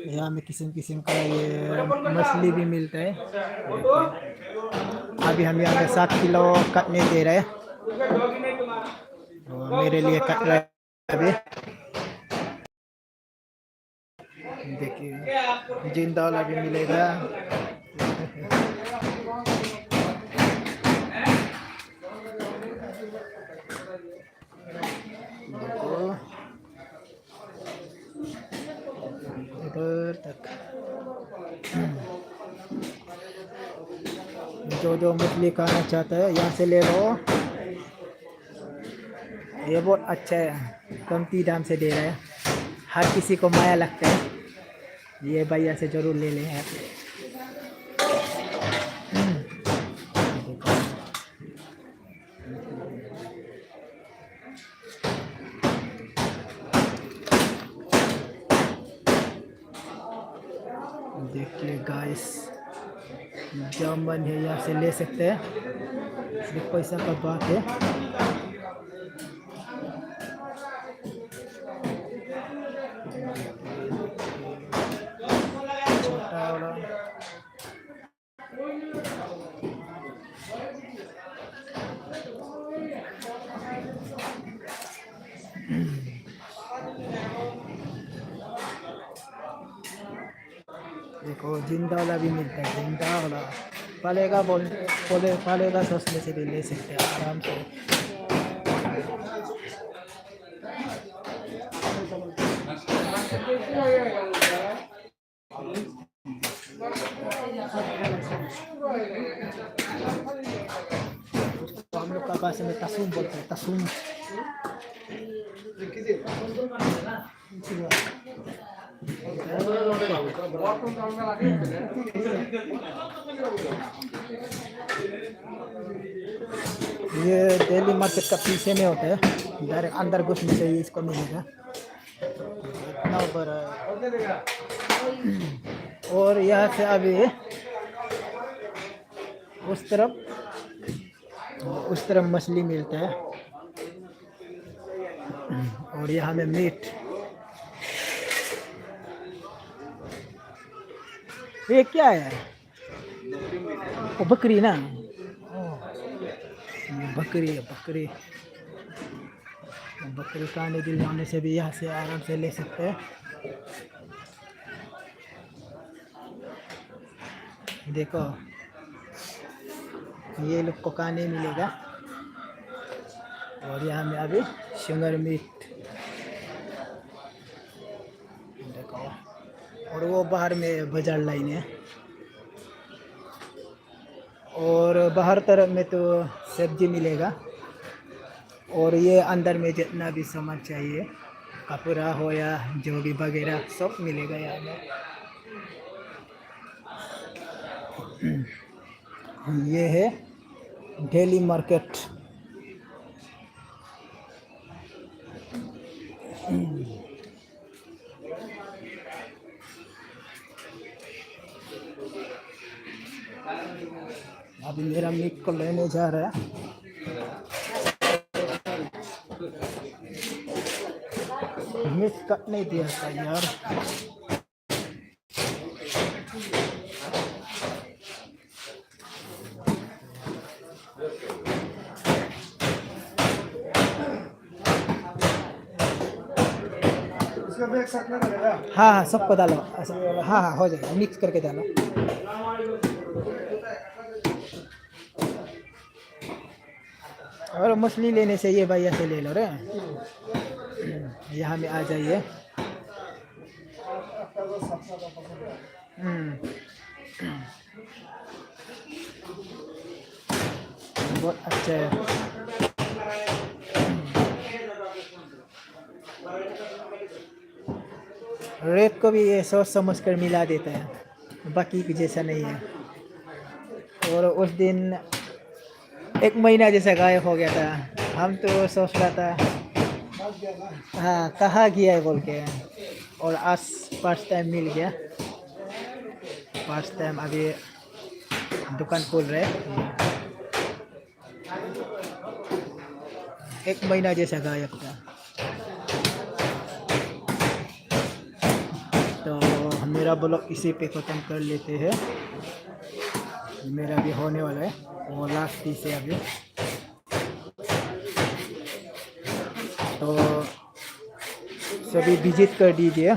यहाँ में किस्म किस्म का ये मछली भी मिलता है। अभी हम यहाँ पे 7 किलो काटने दे रहे हैं और मेरे लिए काट रहा है अभी। देखिए जिंदा वाला भी मिलेगा। देखो इधर तक जो जो मछली खाना चाहता है यहाँ से ले लो। ये बहुत अच्छा है, कमती दाम से दे रहा है, हर किसी को माया लगता है। ये भैया से जरूर ले लें आप। देखिए गाइस, जामन है, यहाँ से ले सकते हैं, सिर्फ पैसा का बात है। छोटा वाला देखो, जिंदा वाला भी मिलता है, जिंदा वाला पालेगा पालेगा तो उसमें से भी ले सकते हैं आराम से। तो हम लोग का भाषा में तसूम बोलते हैं, तसूम। ये दिल्ली मार्केट का पीछे में होता है, डायरेक्ट अंदर घुसने से ही इसको मिलेगा। इतना बड़ा है। और यहाँ से अभी उस तरफ मछली मिलता है और यहाँ में मीट। ये क्या है? वो बकरी ना, ये बकरी है, बकरी। बकरी खाने दिल होने से भी यहाँ से आराम से ले सकते हैं। देखो ये लोग को खाने मिलेगा। और यहाँ में अभी शुगर मीट देखो। और वो बाहर में बाजार लाइन है और बाहर तरफ में तो सब्जी मिलेगा। और ये अंदर में जितना भी सामान चाहिए, कपड़ा हो या जो भी वगैरह, सब मिलेगा यहाँ में। ये है दिल्ली मार्केट। अभी मेरा मीट को लेने जा रहा है। मीट कट नहीं दिया था यार। हाँ हाँ, सबको डालो। हाँ हाँ, हो जाएगा, मिक्स करके डालो। और मछली लेने से ये भैया से ले लो रे। यहाँ में आ जाइए। बहुत अच्छा है। रेट को भी ये सोच समझ कर मिला देता है, बाकी की जैसा नहीं है। और उस दिन 1 महीना जैसा गायब हो गया था, हम तो सोच रहा था हाँ कहाँ गया है बोल के। और आज फर्स्ट टाइम मिल गया। फर्स्ट टाइम अभी दुकान खोल रहे। 1 महीना जैसा गायब था। तो हम मेरा ब्लॉग इसी पे ख़त्म कर लेते हैं। मेरा भी होने वाला है, वो लास्ट पीस है अभी। तो सभी विजिट कर दीजिए।